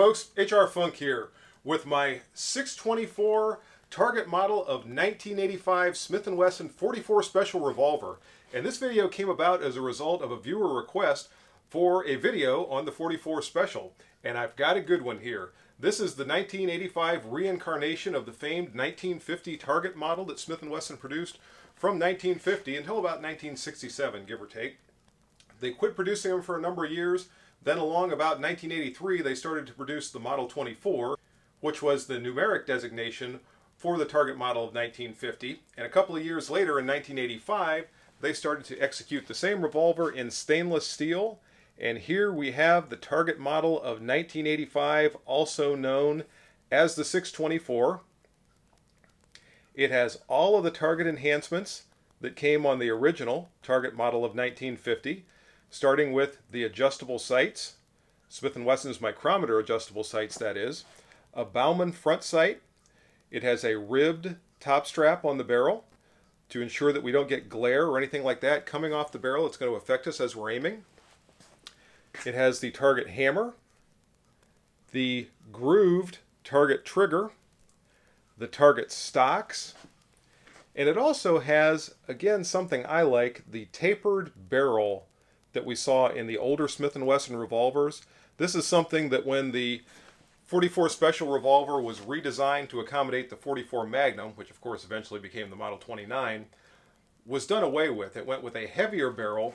folks, HR Funk here with my 624 target model of 1985 Smith&Wesson 44 Special Revolver. And this video came about as a result of a viewer request for a video on the 44 Special. And I've got a good one here. This is the 1985 reincarnation of the famed 1950 target model that Smith&Wesson produced from 1950 until about 1967, give or take. They quit producing them for a number of years. Then along about 1983, they started to produce the Model 24, which was the numeric designation for the target model of 1950. And a couple of years later, in 1985, they started to execute the same revolver in stainless steel. And here we have the target model of 1985, also known as the 624. It has all of the target enhancements that came on the original target model of 1950. Starting with the adjustable sights, Smith&Wesson's micrometer adjustable sights, that is, a Baumann front sight. It has a ribbed top strap on the barrel to ensure that we don't get glare or anything like that coming off the barrel. It's going to affect us as we're aiming. It has the target hammer, the grooved target trigger, the target stocks, and it also has, again, something I like, the tapered barrel that we saw in the older Smith&Wesson revolvers. This is something that when the 44 Special revolver was redesigned to accommodate the 44 Magnum, which of course eventually became the Model 29, was done away with. It went with a heavier barrel,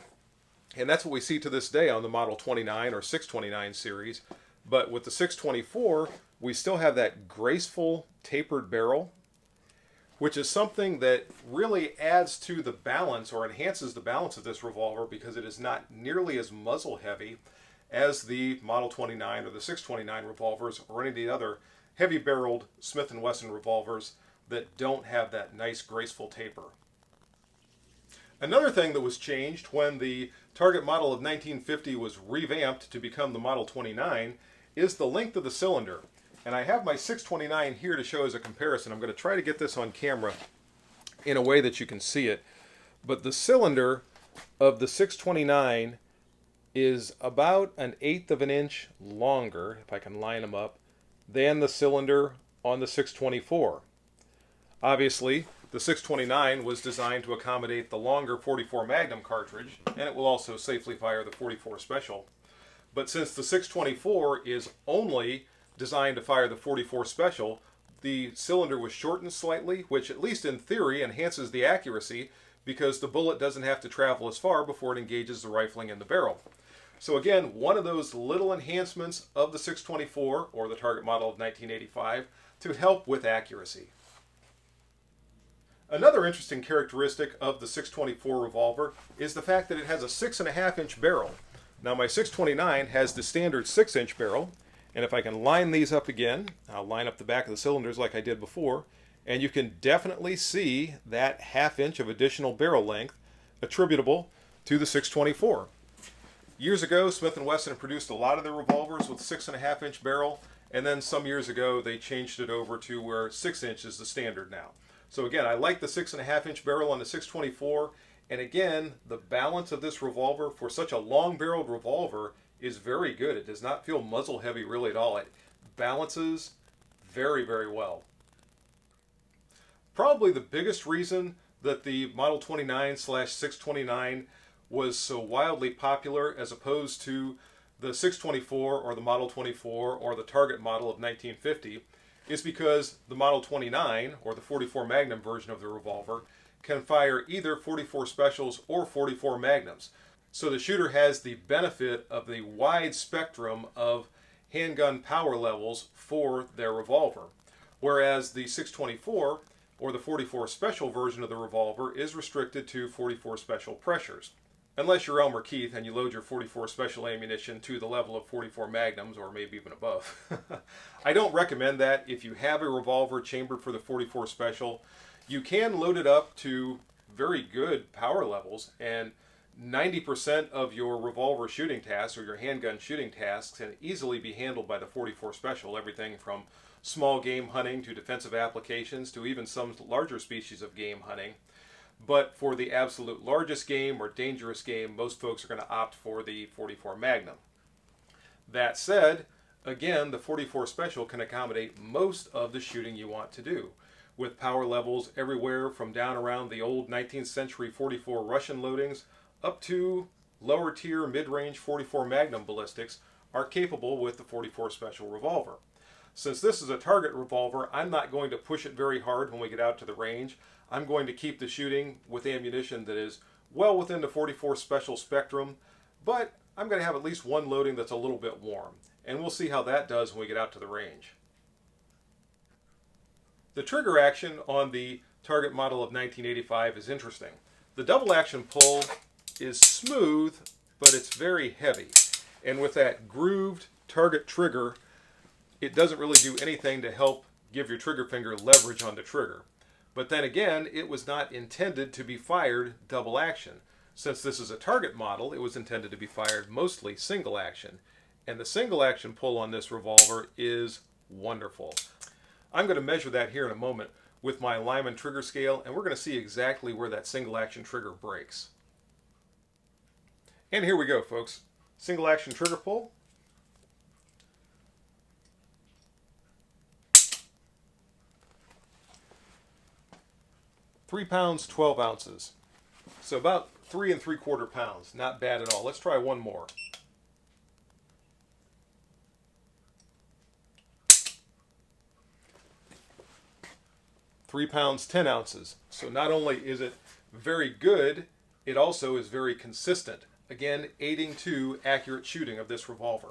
and that's what we see to this day on the Model 29 or 629 series. But with the 624, we still have that graceful tapered barrel, which is something that really adds to the balance or enhances the balance of this revolver because it is not nearly as muzzle heavy as the Model 29 or the 629 revolvers or any of the other heavy barreled Smith&Wesson revolvers that don't have that nice graceful taper. Another thing that was changed when the target model of 1950 was revamped to become the Model 29 is the length of the cylinder. And I have my 629 here to show as a comparison. I'm going to try to get this on camera in a way that you can see it. But the cylinder of the 629 is about 1/8 of an inch longer, if I can line them up, than the cylinder on the 624. Obviously, the 629 was designed to accommodate the longer 44 Magnum cartridge, and it will also safely fire the 44 Special. But since the 624 is only designed to fire the 44 Special, the cylinder was shortened slightly, which at least in theory enhances the accuracy because the bullet doesn't have to travel as far before it engages the rifling in the barrel. So again, one of those little enhancements of the 624 or the target model of 1985 to help with accuracy. Another interesting characteristic of the 624 revolver is the fact that it has a 6.5-inch barrel. Now my 629 has the standard 6-inch barrel. And if I can line these up again, I'll line up the back of the cylinders like I did before, and you can definitely see that 1/2 inch of additional barrel length attributable to the 624. Years ago, Smith&Wesson produced a lot of their revolvers with 6.5-inch barrel, and then some years ago they changed it over to where 6 inch is the standard now. So again, I like the 6.5-inch barrel on the 624, and again, the balance of this revolver for such a long-barreled revolver is very good. It does not feel muzzle heavy really at all. It balances very, very well. Probably the biggest reason that the Model 29/629 was so wildly popular as opposed to the 624 or the Model 24 or the target model of 1950 is because the Model 29 or the 44 Magnum version of the revolver can fire either 44 Specials or 44 Magnums. So the shooter has the benefit of the wide spectrum of handgun power levels for their revolver. Whereas the 624 or the 44 Special version of the revolver is restricted to 44 Special pressures. Unless you're Elmer Keith and you load your 44 Special ammunition to the level of 44 Magnums or maybe even above. I don't recommend that. If you have a revolver chambered for the 44 Special, you can load it up to very good power levels, and 90% of your revolver shooting tasks or your handgun shooting tasks can easily be handled by the 44 Special. Everything from small game hunting to defensive applications to even some larger species of game hunting. But for the absolute largest game or dangerous game, most folks are going to opt for the 44 Magnum. That said, Again, the 44 Special can accommodate most of the shooting you want to do, with power levels everywhere from down around the old 19th century 44 Russian loadings up to lower tier mid-range 44 Magnum ballistics are capable with the 44 Special revolver. Since this is a target revolver, I'm not going to push it very hard when we get out to the range. I'm going to keep the shooting with ammunition that is well within the 44 Special spectrum, but I'm going to have at least one loading that's a little bit warm, and we'll see how that does when we get out to the range. The trigger action on the target model of 1985 is interesting. The double action pull is smooth, but it's very heavy, and with that grooved target trigger, it doesn't really do anything to help give your trigger finger leverage on the trigger. But then again, it was not intended to be fired double action. Since this is a target model, it was intended to be fired mostly single action. And the single action pull on this revolver is wonderful. I'm going to measure that here in a moment with my Lyman trigger scale, and we're going to see exactly where that single action trigger breaks. And here we go, folks. Single action trigger pull. 3 pounds, 12 ounces. So about 3 3/4 pounds. Not bad at all. Let's try one more. £3 10 ounces. So not only is it very good, it also is very consistent. Again, aiding to accurate shooting of this revolver.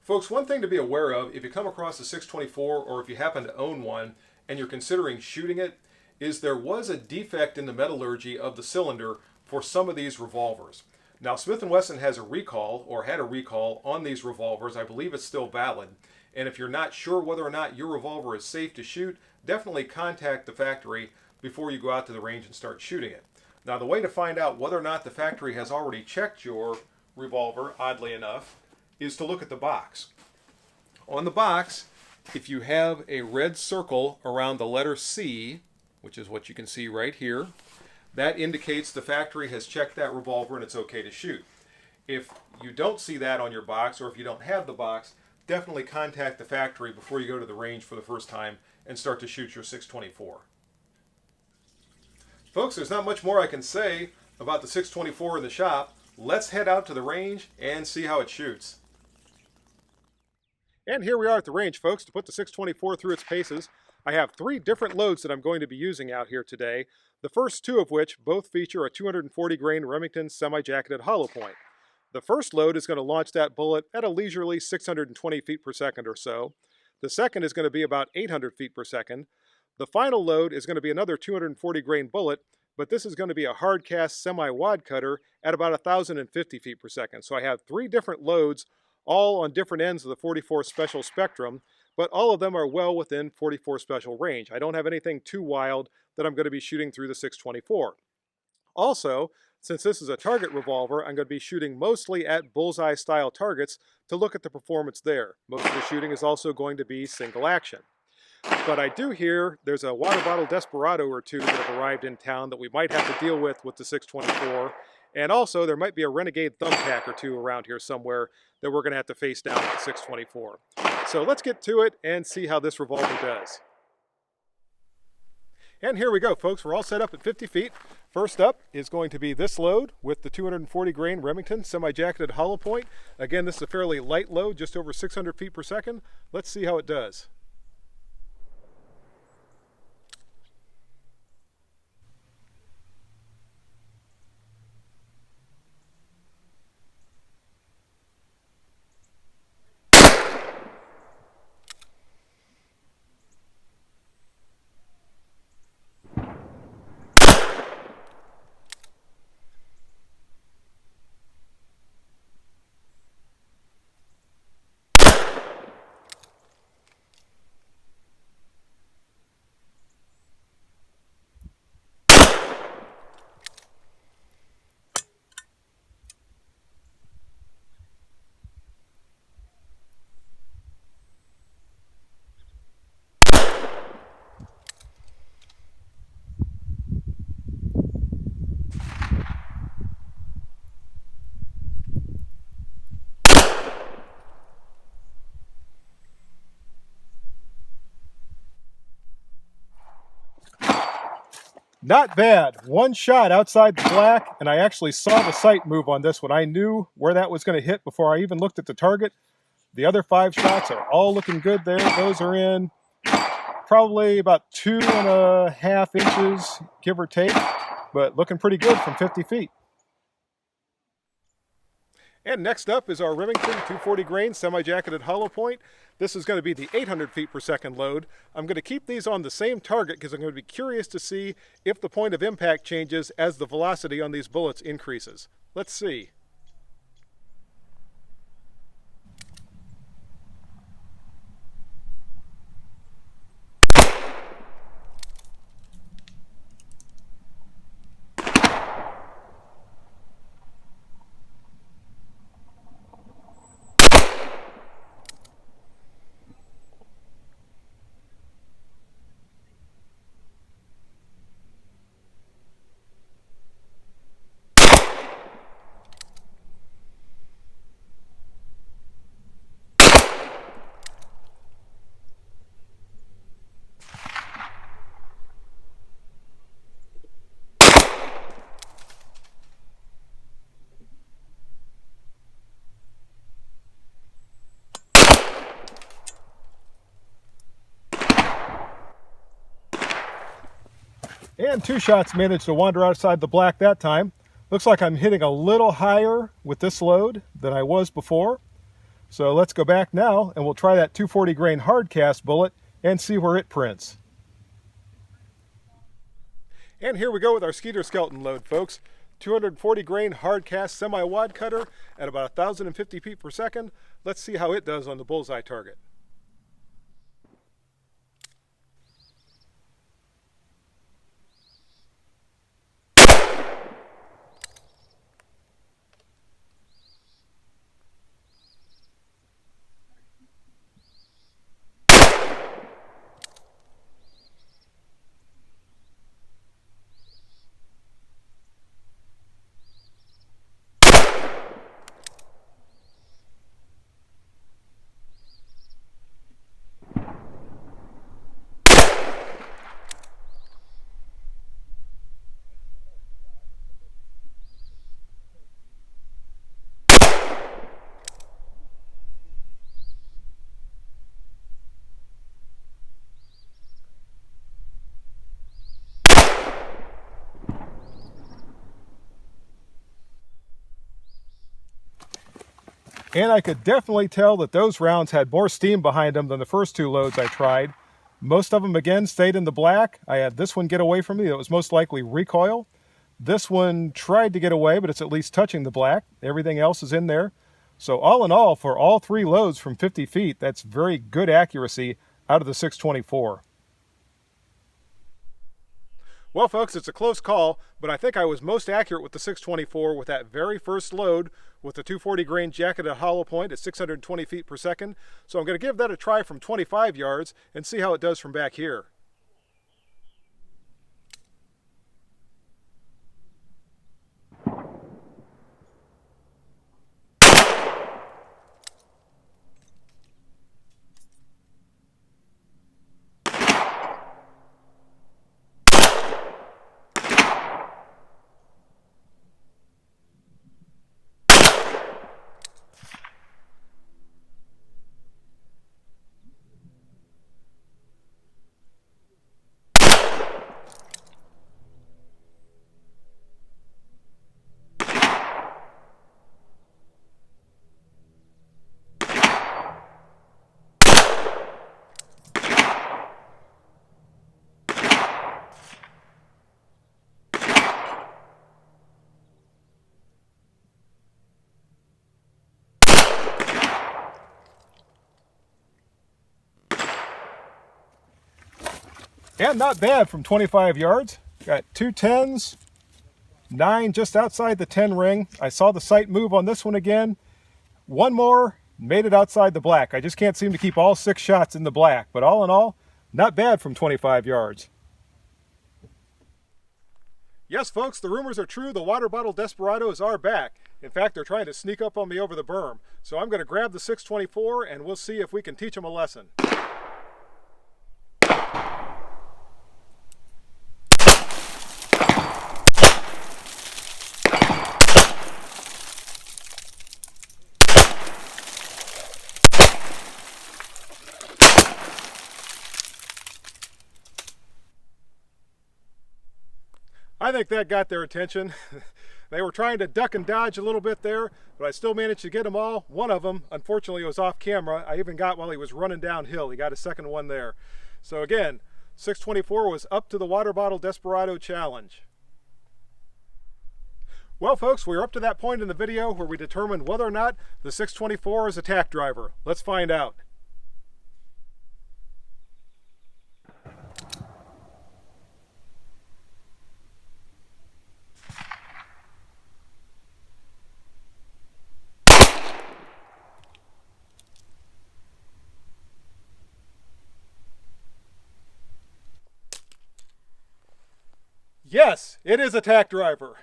Folks, one thing to be aware of if you come across a 624 or if you happen to own one and you're considering shooting it, is there was a defect in the metallurgy of the cylinder for some of these revolvers. Now, Smith&Wesson has a recall, or had a recall, on these revolvers. I believe it's still valid. And if you're not sure whether or not your revolver is safe to shoot, definitely contact the factory before you go out to the range and start shooting it. Now, the way to find out whether or not the factory has already checked your revolver, oddly enough, is to look at the box. On the box, if you have a red circle around the letter C, which is what you can see right here, that indicates the factory has checked that revolver and it's okay to shoot. If you don't see that on your box, or if you don't have the box, definitely contact the factory before you go to the range for the first time and start to shoot your 624. Folks, there's not much more I can say about the 624 in the shop. Let's head out to the range and see how it shoots. And here we are at the range, folks, to put the 624 through its paces. I have 3 different loads that I'm going to be using out here today, the first 2 of which both feature a 240 grain Remington semi-jacketed hollow point. The first load is going to launch that bullet at a leisurely 620 feet per second or so. The second is going to be about 800 feet per second. The final load is going to be another 240 grain bullet, but this is going to be a hard cast semi-wad cutter at about 1,050 feet per second. So I have 3 different loads, all on different ends of the 44 Special spectrum, but all of them are well within 44 Special range. I don't have anything too wild that I'm going to be shooting through the 624. Also, since this is a target revolver, I'm going to be shooting mostly at bullseye style targets to look at the performance there. Most of the shooting is also going to be single action. But I do hear there's a water bottle Desperado or 2 that have arrived in town that we might have to deal with the 624. And also, there might be a Renegade thumbtack or 2 around here somewhere that we're going to have to face down with the 624. So let's get to it and see how this revolver does. And here we go, folks. We're all set up at 50 feet. First up is going to be this load with the 240 grain Remington semi-jacketed hollow point. Again, this is a fairly light load, just over 600 feet per second. Let's see how it does. Not bad. One shot outside the black, and I actually saw the sight move on this one. I knew where that was going to hit before I even looked at the target. The other 5 shots are all looking good there. Those are in probably about 2.5 inches, give or take, but looking pretty good from 50 feet. And next up is our Remington 240 grain semi-jacketed hollow point. This is going to be the 800 feet per second load. I'm going to keep these on the same target because I'm going to be curious to see if the point of impact changes as the velocity on these bullets increases. Let's see. And 2 shots managed to wander outside the black that time. Looks like I'm hitting a little higher with this load than I was before. So let's go back now and we'll try that 240 grain hard cast bullet and see where it prints. And here we go with our Skeeter skeleton load, folks. 240 grain hard cast semi-wad cutter at about 1,050 feet per second. Let's see how it does on the bullseye target. And I could definitely tell that those rounds had more steam behind them than the first 2 loads I tried. Most of them, again, stayed in the black. I had this one get away from me. It was most likely recoil. This one tried to get away, but it's at least touching the black. Everything else is in there. So all in all, for all 3 loads from 50 feet, that's very good accuracy out of the 624. Well, folks, it's a close call, but I think I was most accurate with the 624 with that very first load with the 240 grain jacketed hollow point at 620 feet per second. So I'm going to give that a try from 25 yards and see how it does from back here. And not bad from 25 yards. Got 2 10s, 9 just outside the 10 ring. I saw the sight move on this one again. One more, made it outside the black. I just can't seem to keep all 6 shots in the black, but all in all, not bad from 25 yards. Yes, folks, the rumors are true. The water bottle Desperados are back. In fact, they're trying to sneak up on me over the berm. So I'm going to grab the 624 and we'll see if we can teach them a lesson. I think that got their attention. They were trying to duck and dodge a little bit there, but I still managed to get them all. One of them, unfortunately, was off camera. I even got while he was running downhill. He got a second one there. So again, 624 was up to the water bottle Desperado challenge. Well, folks, we're up to that point in the video where we determined whether or not the 624 is a tack driver. Let's find out. Yes, it is a tack driver.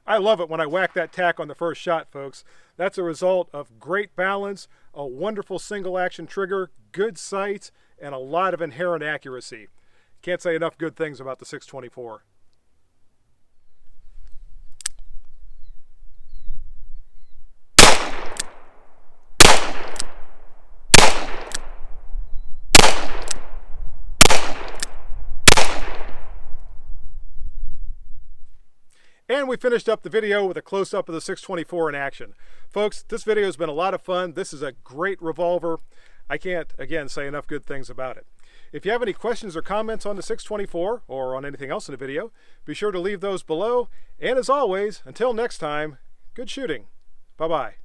I love it when I whack that tack on the first shot, folks. That's a result of great balance, a wonderful single action trigger, good sight, and a lot of inherent accuracy. Can't say enough good things about the 624. And we finished up the video with a close-up of the 624 in action. Folks, this video has been a lot of fun. This is a great revolver. I can't, again, say enough good things about it. If you have any questions or comments on the 624 or on anything else in the video, be sure to leave those below. And as always, until next time, good shooting. Bye-bye.